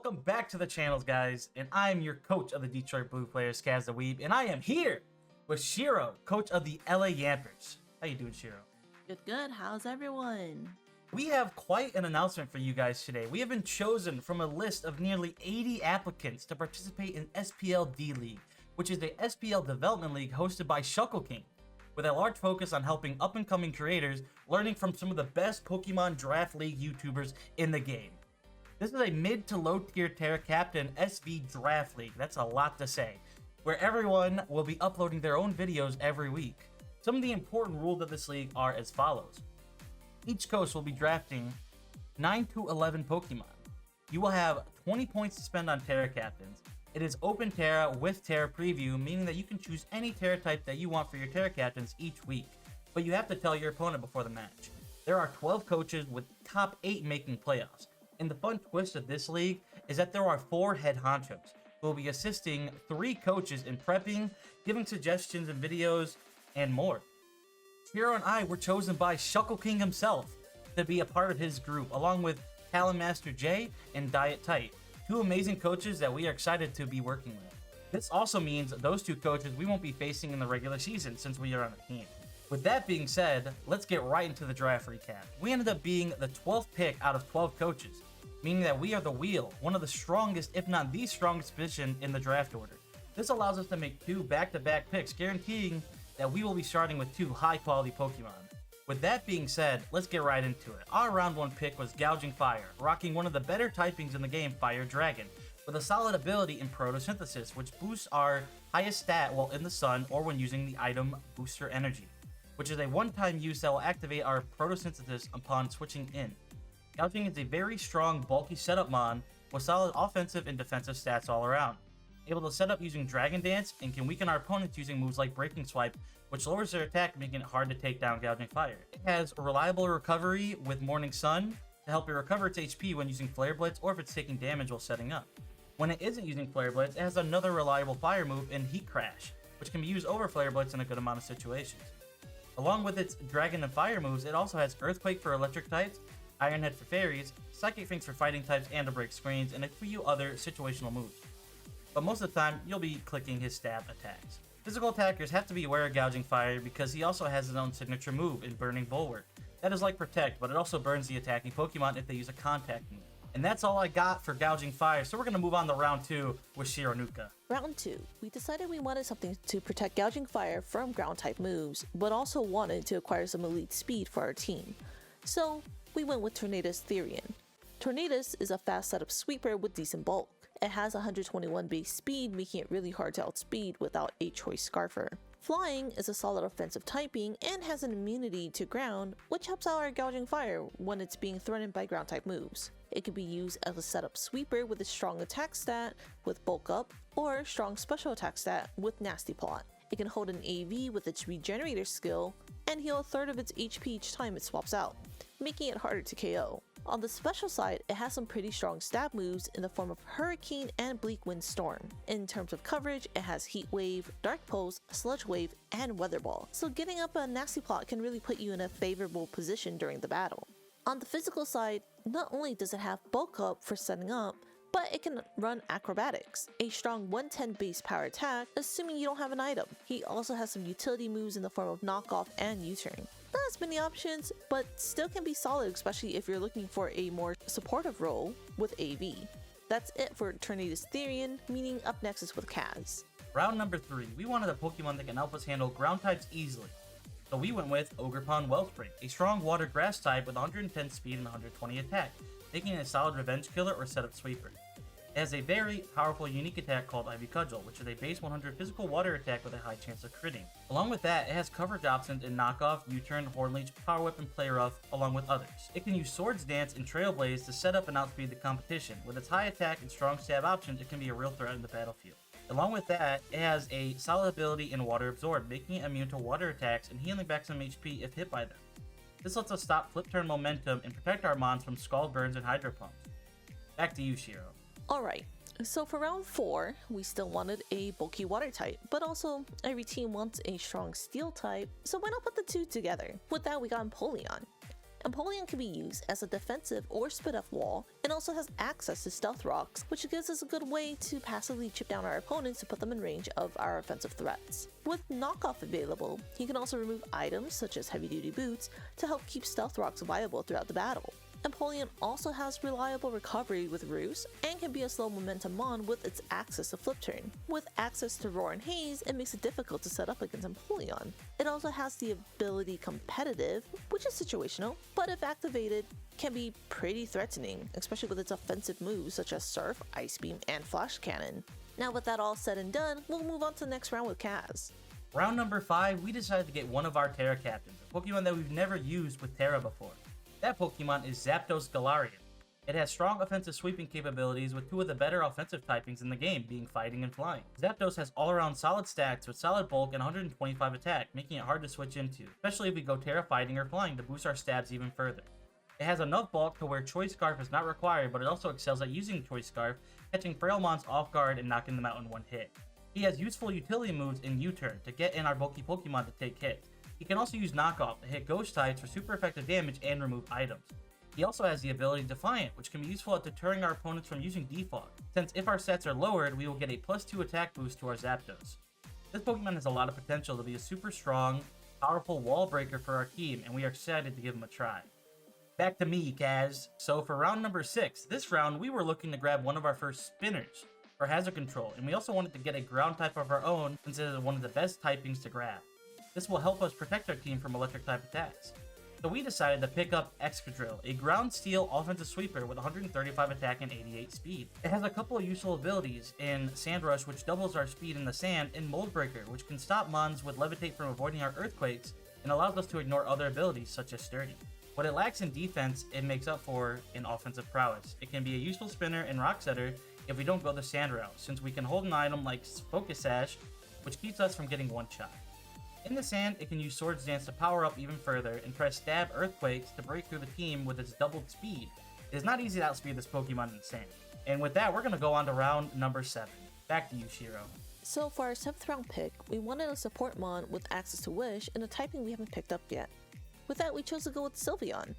welcome back to the channels, guys. And I'm your coach of the Detroit Blue Players, Skaz the Weeb, and I am here with Shiro, coach of the LA Yampers. How you doing, Shiro? Good. How's everyone? We have quite an announcement for you guys today. We have been chosen from a list of nearly 80 applicants to participate in SPL D-League, which is a SPL development league hosted by Shuckle King, with a large focus on helping up-and-coming creators learning from some of the best PokemonDraftLeague YouTubers in the game. This is a mid to low tier Tera captain SV Draft League. That's a lot to say, where everyone will be uploading their own videos every week. Some of the important rules of this league are as follows. Each coach will be drafting 9 to 11 Pokemon. You will have 20 points to spend on Tera captains. It is open Tera with Tera preview, meaning that you can choose any Tera type that you want for your Tera captains each week, but you have to tell your opponent before the match. There are 12 coaches with top 8 making playoffs. And the fun twist of this league is that there are 4 head honchos who will be assisting 3 coaches in prepping, giving suggestions and videos, and more. Shiro and I were chosen by Shuckle King himself to be a part of his group, along with Talon Master J and Diet Tight, 2 amazing coaches that we are excited to be working with. This also means those 2 coaches we won't be facing in the regular season since we are on a team. With that being said, let's get right into the draft recap. We ended up being the 12th pick out of 12 coaches, meaning that we are the wheel, one of the strongest, if not the strongest position in the draft order. This allows us to make 2 back-to-back picks, guaranteeing that we will be starting with 2 high-quality Pokemon. With that being said, let's get right into it. Our round 1 pick was Gouging Fire, rocking one of the better typings in the game, Fire Dragon, with a solid ability in Photosynthesis, which boosts our highest stat while in the sun or when using the item Booster Energy, which is a one-time use that will activate our Photosynthesis upon switching in. Gouging is a very strong, bulky setup mon with solid offensive and defensive stats all around. Able to set up using Dragon Dance and can weaken our opponents using moves like Breaking Swipe, which lowers their attack, making it hard to take down Gouging Fire. It has a reliable recovery with Morning Sun to help it recover its HP when using Flare Blitz or if it's taking damage while setting up. When it isn't using Flare Blitz, it has another reliable fire move in Heat Crash, which can be used over Flare Blitz in a good amount of situations. Along with its Dragon and Fire moves, it also has Earthquake for electric types, Iron Head for fairies, Psychic Finks for fighting types and to break screens, and a few other situational moves. But most of the time, you'll be clicking his stab attacks. Physical attackers have to be aware of Gouging Fire because he also has his own signature move in Burning Bulwark. That is like Protect, but it also burns the attacking Pokemon if they use a contact move. And that's all I got for Gouging Fire, so we're going to move on to round 2 with Shironuka. Round 2. We decided we wanted something to protect Gouging Fire from ground-type moves, but also wanted to acquire some elite speed for our team. So, we went with Tornadus Therian. Tornadus is a fast setup sweeper with decent bulk. It has 121 base speed, making it really hard to outspeed without a choice Scarfer. Flying is a solid offensive typing and has an immunity to ground, which helps out our Gouging Fire when it's being threatened by ground type moves. It can be used as a setup sweeper with a strong attack stat with bulk up, or strong special attack stat with Nasty Plot. It can hold an AV with its regenerator skill, and heal a third of its HP each time it swaps out, making it harder to KO. On the special side, it has some pretty strong stab moves in the form of Hurricane and Bleak Wind Storm. In terms of coverage, it has Heat Wave, Dark Pulse, Sludge Wave, and Weather Ball, so getting up a Nasty Plot can really put you in a favorable position during the battle. On the physical side, not only does it have bulk up for setting up, but it can run Acrobatics, a strong 110 base power attack, assuming you don't have an item. He also has some utility moves in the form of Knockoff and U-Turn. Not as many options, but still can be solid, especially if you're looking for a more supportive role with AV. That's it for Tornadus Therian, meaning up next is with Kaz. Round number 3, we wanted a Pokemon that can help us handle ground types easily. So we went with Ogerpon Wellspring, a strong water grass type with 110 speed and 120 attack, making it a solid revenge killer or setup sweeper. It has a very powerful unique attack called Ivy Cudgel, which is a base 100 physical water attack with a high chance of critting. Along with that, it has coverage options in Knockoff, U-Turn, Horn Leech, Power Whip, and Play Rough, along with others. It can use Swords Dance and Trailblaze to set up and outspeed the competition. With its high attack and strong stab options, it can be a real threat in the battlefield. Along with that, it has a solid ability in Water Absorb, making it immune to water attacks and healing back some HP if hit by them. This lets us stop flip turn momentum and protect our mons from Scald Burns and Hydro Pumps. Back to you, Shiro. Alright, so for round 4, we still wanted a bulky water type, but also every team wants a strong steel type, so why not put the 2 together? With that, we got Empoleon. Empoleon can be used as a defensive or spit-off wall, and also has access to stealth rocks, which gives us a good way to passively chip down our opponents to put them in range of our offensive threats. With knockoff available, he can also remove items such as heavy-duty boots to help keep stealth rocks viable throughout the battle. Empoleon also has reliable recovery with Roost and can be a slow momentum mon with its access to Flip Turn. With access to Roar and Haze, it makes it difficult to set up against Empoleon. It also has the ability Competitive, which is situational, but if activated, can be pretty threatening, especially with its offensive moves such as Surf, Ice Beam, and Flash Cannon. Now with that all said and done, we'll move on to the next round with Kaz. Round number 5, we decided to get one of our Tera captains, a Pokemon that we've never used with Tera before. That Pokemon is Zapdos Galarian. It has strong offensive sweeping capabilities with 2 of the better offensive typings in the game, being Fighting and Flying. Zapdos has all-around solid stats with solid bulk and 125 attack, making it hard to switch into, especially if we go Tera Fighting or Flying to boost our stabs even further. It has enough bulk to where Choice Scarf is not required, but it also excels at using Choice Scarf, catching frail mons off guard and knocking them out in one hit. He has useful utility moves in U-Turn to get in our bulky Pokemon to take hits. He can also use Knockoff to hit Ghost types for super effective damage and remove items. He also has the ability Defiant, which can be useful at deterring our opponents from using Defog, since if our stats are lowered, we will get a +2 attack boost to our Zapdos. This Pokemon has a lot of potential to be a super strong, powerful wall breaker for our team, and we are excited to give him a try. Back to me, Kaz. So for round number 6, this round we were looking to grab one of our first spinners for hazard control, and we also wanted to get a ground type of our own since it is one of the best typings to grab. This will help us protect our team from electric type attacks. So we decided to pick up Excadrill, a ground steel offensive sweeper with 135 attack and 88 speed. It has a couple of useful abilities in Sand Rush, which doubles our speed in the sand, and Mold Breaker, which can stop mons with Levitate from avoiding our earthquakes and allows us to ignore other abilities such as Sturdy. What it lacks in defense, it makes up for in offensive prowess. It can be a useful spinner and Rock Setter if we don't go the sand route, since we can hold an item like Focus Sash, which keeps us from getting one-shot. In the sand, it can use Swords Dance to power up even further and press Stab Earthquakes to break through the team with its doubled speed. It is not easy to outspeed this Pokemon in the sand. And with that, we're going to go on to round number 7. Back to you, Shiro. So for our 7th round pick, we wanted a support mon with access to Wish and a typing we haven't picked up yet. With that, we chose to go with Sylveon.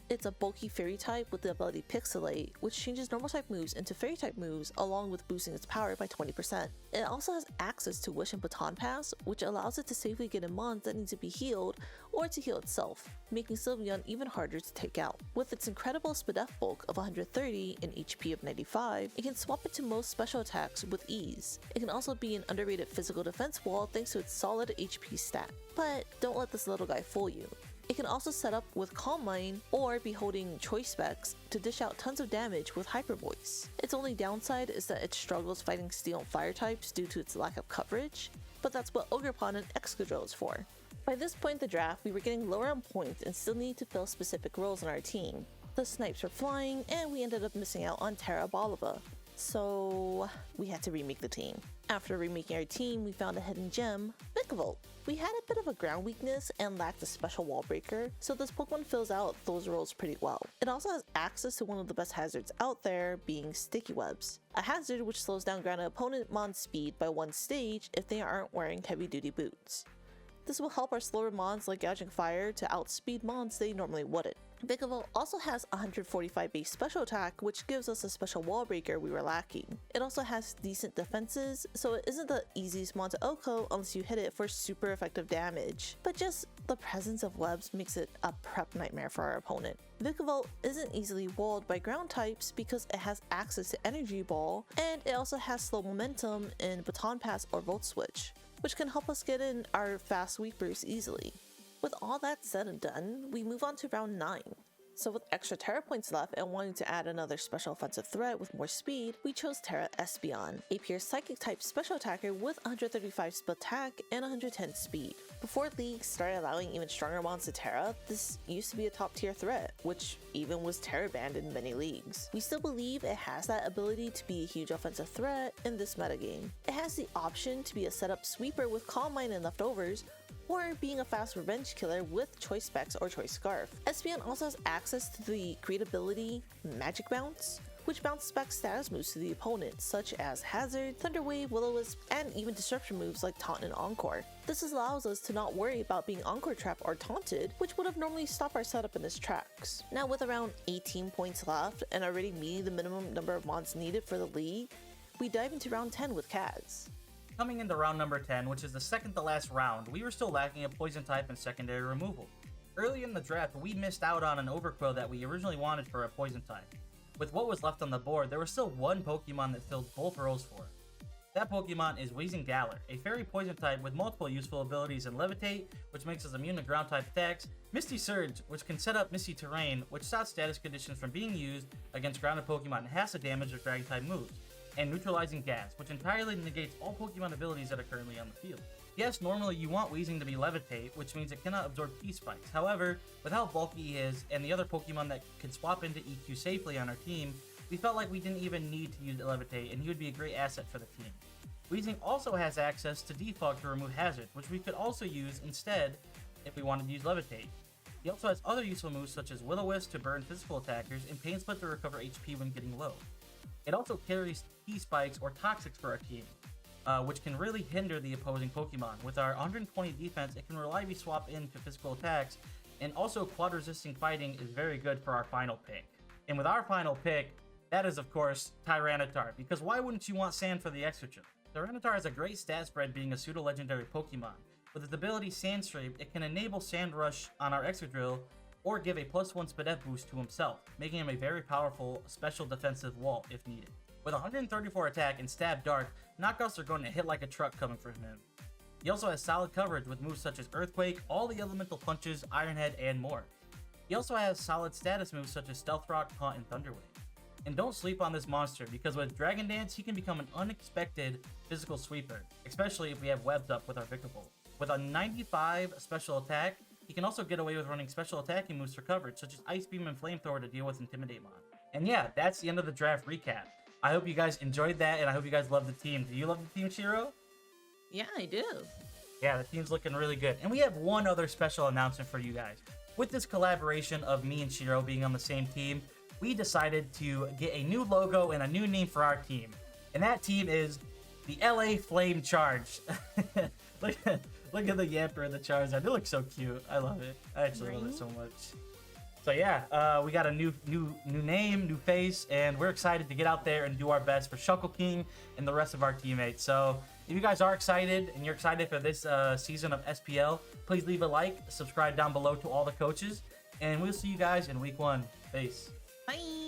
It's a bulky fairy type with the ability Pixelate, which changes normal type moves into fairy type moves along with boosting its power by 20%. It also has access to Wish and Baton Pass, which allows it to safely get in mons that need to be healed or to heal itself, making Sylveon even harder to take out. With its incredible SPF bulk of 130 and HP of 95, it can swap into most special attacks with ease. It can also be an underrated physical defense wall thanks to its solid HP stat. But don't let this little guy fool you. It can also set up with Calm Mind or be holding Choice Specs to dish out tons of damage with Hyper Voice. Its only downside is that it struggles fighting Steel and Fire types due to its lack of coverage, but that's what Ogerpon and Excadrill is for. By this point in the draft, we were getting lower on points and still need to fill specific roles on our team. The snipes were flying, and we ended up missing out on Tera Boliva, so we had to remake the team. After remaking our team, we found a hidden gem, Vikavolt. We had a bit of a ground weakness and lacked a special wall breaker, so this Pokemon fills out those roles pretty well. It also has access to one of the best hazards out there, being Sticky Webs, a hazard which slows down grounded opponent mon speed by 1 stage if they aren't wearing heavy duty boots. This will help our slower mons like Gouging Fire to outspeed mons they normally wouldn't. Vikavolt also has 145 base special attack, which gives us a special wall breaker we were lacking. It also has decent defenses, so it isn't the easiest mon to OHKO unless you hit it for super effective damage, but just the presence of webs makes it a prep nightmare for our opponent. Vikavolt isn't easily walled by ground types because it has access to Energy Ball, and it also has slow momentum in Baton Pass or Volt Switch, which can help us get in our fast sweepers easily. With all that said and done, we move on to round 9. So with extra Tera points left and wanting to add another special offensive threat with more speed, we chose Tera Espeon, a pure psychic type special attacker with 135 speed attack and 110 speed. Before League started allowing even stronger mons to Tera, this used to be a top tier threat, which even was Tera banned in many leagues. We still believe it has that ability to be a huge offensive threat in this metagame. It has the option to be a setup sweeper with Calm Mind and leftovers, or being a fast revenge killer with Choice Specs or Choice Scarf. Espeon also has access to the great ability Magic Bounce, which bounces back status moves to the opponent, such as Hazard, Thunder Wave, Will-O-Wisp, and even disruption moves like Taunt and Encore. This allows us to not worry about being Encore trapped or taunted, which would have normally stopped our setup in his tracks. Now with around 18 points left and already meeting the minimum number of mods needed for the league, we dive into round 10 with Kaz. Coming into round number 10, which is the second to last round, we were still lacking a poison type and secondary removal. Early in the draft, we missed out on an overquill that we originally wanted for a poison type. With what was left on the board, there was still one Pokemon that filled both roles for us. That Pokemon is Galar, a fairy poison type with multiple useful abilities in Levitate, which makes us immune to ground type attacks, Misty Surge, which can set up Misty Terrain, which stops status conditions from being used against grounded Pokemon and has the damage of Dragon type moves, and Neutralizing Gas, which entirely negates all Pokemon abilities that are currently on the field. Yes, normally you want Weezing to be Levitate, which means it cannot absorb T-Spikes. However, with how bulky he is, and the other Pokemon that can swap into EQ safely on our team, we felt like we didn't even need to use Levitate, and he would be a great asset for the team. Weezing also has access to Defog to remove Hazard, which we could also use instead if we wanted to use Levitate. He also has other useful moves such as Will-O-Wisp to burn physical attackers, and Pain Split to recover HP when getting low. It also carries T-Spikes or Toxics for our team, which can really hinder the opposing Pokemon. With our 120 defense, it can reliably swap into physical attacks, and also quad resisting fighting is very good for our final pick. And with our final pick, that is of course Tyranitar, because why wouldn't you want Sand for the Extra? Tyranitar has a great stat spread being a pseudo-legendary Pokemon. With its ability Sandstream, it can enable Sand Rush on our Excadrill, or give a +1 Spadef boost to himself, making him a very powerful special defensive wall if needed. With 134 attack and Stab Dark, knockouts are going to hit like a truck coming from him. He also has solid coverage with moves such as Earthquake, all the elemental punches, Iron Head, and more. He also has solid status moves such as Stealth Rock, Taunt, and Thunder Wave. And don't sleep on this monster, because with Dragon Dance, he can become an unexpected physical sweeper, especially if we have Webs up with our Victor. With a 95 special attack, he can also get away with running special attacking moves for coverage, such as Ice Beam and Flamethrower to deal with Intimidate Mon. And yeah, that's the end of the draft recap. I hope you guys enjoyed that, and I hope you guys love the team. Do you love the team, Shiro? Yeah, I do. Yeah, the team's looking really good. And we have one other special announcement for you guys. With this collaboration of me and Shiro being on the same team, we decided to get a new logo and a new name for our team. And that team is the LA Flame Charge. look at the Yamper and the Charizard. They look so cute. I love it. I actually love it so much. So yeah, we got a new name, new face, and we're excited to get out there and do our best for Shuckle King and the rest of our teammates. So if you guys are excited and you're excited for this season of SPL, please leave a like, subscribe down below to all the coaches, and we'll see you guys in week 1. Peace. Bye.